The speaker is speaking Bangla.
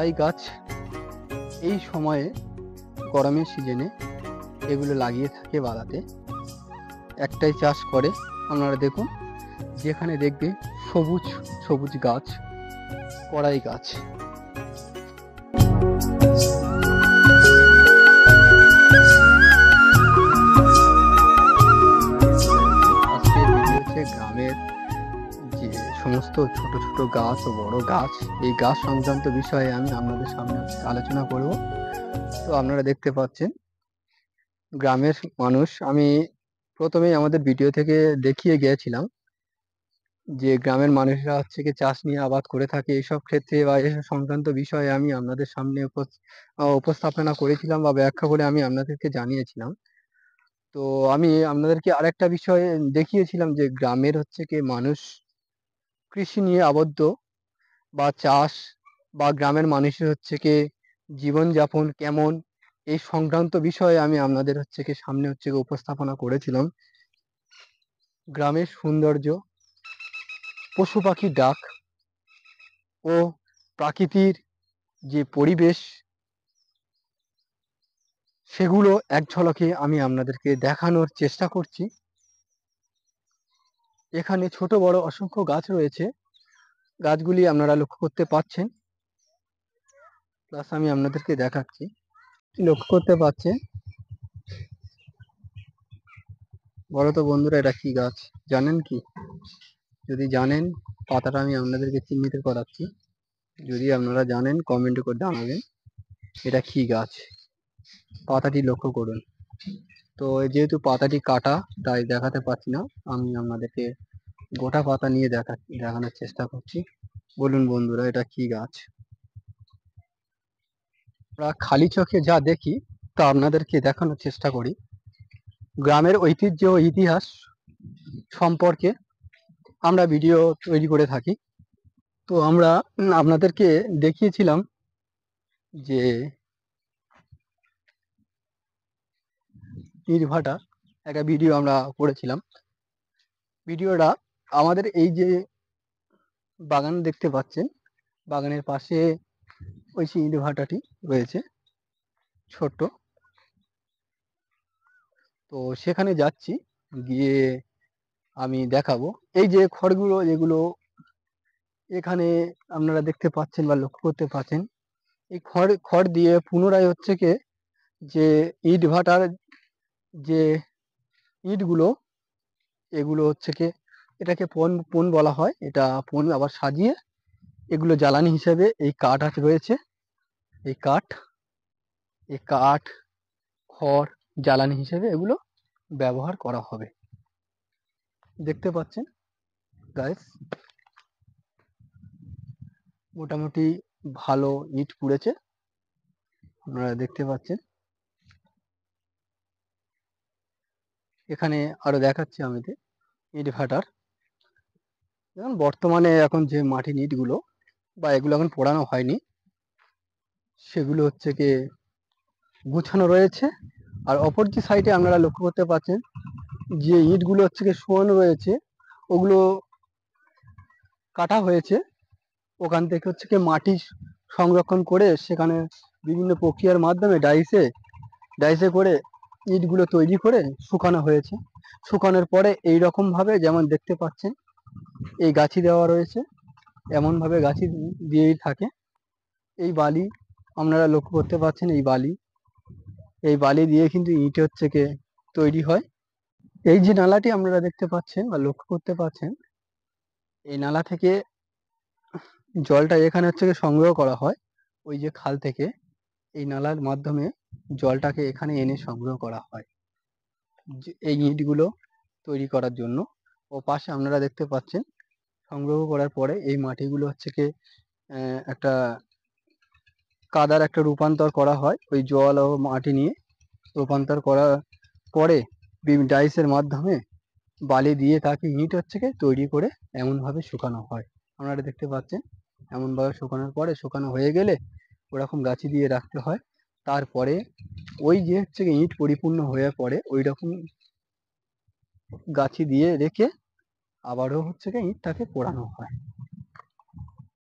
কড়াই গাছ এই সময়ে গরমের সিজনে এগুলো লাগিয়ে থাকে বাগাতে। একটাই চাষ করে, আপনারা দেখুন যেখানে দেখবে সবুজ সবুজ গাছ, কড়াই গাছ। আজকে ভিডিও হচ্ছে গ্রামের যে সমস্ত ছোট ছোট গাছ ও বড় গাছ, এই গাছ সংক্রান্ত বিষয়ে আমি আপনাদের সামনে আলোচনা করব। তো আপনারা দেখতে পাচ্ছেন গ্রামের মানুষ, আমি প্রথমেই আমাদের ভিডিও থেকে দেখিয়ে গিয়েছিলাম যে গ্রামের মানুষরা হচ্ছে কি চাষ নিয়ে আবাদ করে থাকে। এইসব ক্ষেত্রে বা এসব সংক্রান্ত বিষয়ে আমি আপনাদের সামনে উপস্থাপনা করেছিলাম বা ব্যাখ্যা করে আমি আপনাদেরকে জানিয়েছিলাম। তো আমি আপনাদেরকে আরেকটা বিষয় দেখিয়েছিলাম যে গ্রামের হচ্ছে কি মানুষ কৃষি নিয়ে আবদ্ধ, বা চাষ বা গ্রামের মানুষের হচ্ছে কি জীবনযাপন কেমন, এই সংক্রান্ত বিষয়ে আমি আপনাদের হচ্ছে কি সামনে হচ্ছে কি উপস্থাপনা করেছিলাম। গ্রামের সৌন্দর্য, পশু পাখির ডাক ও প্রাকৃতির যে পরিবেশ, সেগুলো এক ঝলকে আমি আপনাদেরকে দেখানোর চেষ্টা করছি। এখানে ছোট বড় অসংখ্য গাছ রয়েছে, গাছগুলি আপনারা লক্ষ্য করতে পাচ্ছেন, প্লাস আমি আপনাদেরকে দেখাচ্ছি। লক্ষ্য করতে পাচ্ছেন, বলো তো বন্ধুরা এটা কি গাছ জানেন কি? যদি জানেন পাতাটা আমি আপনাদেরকে চিহ্নিত করাচ্ছি, যদি আপনারা জানেন কমেন্ট করে জানাবেন এটা কি গাছ। পাতাটি লক্ষ্য করুন। তো যেহেতু পাতাটি কাটা তাই দেখাতে পাচ্ছি না, আমি আপনাদেরকে গোটা পাতা নিয়ে দেখানোর চেষ্টা করছি। বলুন বন্ধুরা এটা কি গাছ? আমরা খালি চোখে যা দেখি তা আপনাদেরকে দেখানোর চেষ্টা করি। গ্রামের ঐতিহ্য ও ইতিহাস সম্পর্কে আমরা ভিডিও তৈরি করে থাকি। তো আমরা আপনাদেরকে দেখিয়েছিলাম যে ইটভাটা একটা ভিডিও আমরা করেছিলাম। ভিডিওটা আমাদের এই যে বাগান দেখতে পাচ্ছেন, বাগানের পাশে ওই যে ইটভাটাটি রয়েছে ছোট্ট, তো সেখানে যাচ্ছি, গিয়ে আমি দেখাবো এই যে খড়গুলো যেগুলো এখানে আপনারা দেখতে পাচ্ছেন বা লক্ষ্য করতে পাচ্ছেন। এই খড় দিয়ে পুনরায় হচ্ছে কি যে ইট ভাটার যে ইটগুলো, এগুলো হচ্ছে কি এটাকে পণ বলা হয়। এটা পণ আবার সাজিয়ে এগুলো জ্বালানি হিসেবে এই কাঠ রয়েছে, এই কাঠ খড় জ্বালানি হিসেবে এগুলো ব্যবহার করা হবে। দেখতে পাচ্ছেন গাইস, মোটামুটি ভালো ইট পুড়েছে, আপনারা দেখতে পাচ্ছেন। এখানে আরো দেখাচ্ছি আমি ইট ভাটার, যেমন বর্তমানে এখন যে মাটির ইটগুলো বা এগুলো এখন পোড়ানো হয়নি, সেগুলো হচ্ছে কি গুছানো রয়েছে। আর অপর যে সাইডে আপনারা লক্ষ্য করতে পাচ্ছেন যে ইটগুলো হচ্ছে কি শোয়ানো রয়েছে, ওগুলো কাটা হয়েছে। ওখান থেকে হচ্ছে কি মাটি সংরক্ষণ করে সেখানে বিভিন্ন প্রক্রিয়ার মাধ্যমে ডাইসে করে ইটগুলো তৈরি করে শুকানো হয়েছে। শুকানোর পরে এই রকম ভাবে যেমন দেখতে পাচ্ছেন এই গাছি দেওয়া রয়েছে, এমন ভাবে গাছি দিয়েই থাকে। এই বালি আপনারা লক্ষ্য করতে পাচ্ছেন, এই বালি দিয়ে কিন্তু ইট হচ্ছে কি তৈরি হয়। এই যে নালাটি আপনারা দেখতে পাচ্ছেন বা লক্ষ্য করতে পাচ্ছেন, এই নালা থেকে জলটা এখানে হচ্ছে কি সংগ্রহ করা হয় ওই যে খাল থেকে। এই নালার মাধ্যমে জলটাকে এখানে এনে সংগ্রহ করা হয় এই ইটগুলো তৈরি করার জন্য। ও পাশে আপনারা দেখতে পাচ্ছেন সংগ্রহ করার পরে এই মাটিগুলো হচ্ছে কি একটা কাদার একটা রূপান্তর করা হয়, ওই জল ও মাটি নিয়ে রূপান্তর করার পরে ডাইসের মাধ্যমে বালি দিয়ে তাকে ইট হচ্ছে কি তৈরি করে এমন ভাবে শুকানো হয়। আপনারা দেখতে পাচ্ছেন এমন ভাবে শুকানোর পরে, শুকানো হয়ে গেলে ওরকম গাছি দিয়ে রাখতে হয়। তারপরে ওই যে হচ্ছে কি ইট পরিপূর্ণ হয়ে পড়ে ওই রকম গাছি দিয়ে রেখে আবারও হচ্ছে কি ইটটাকে পোড়ানো হয়।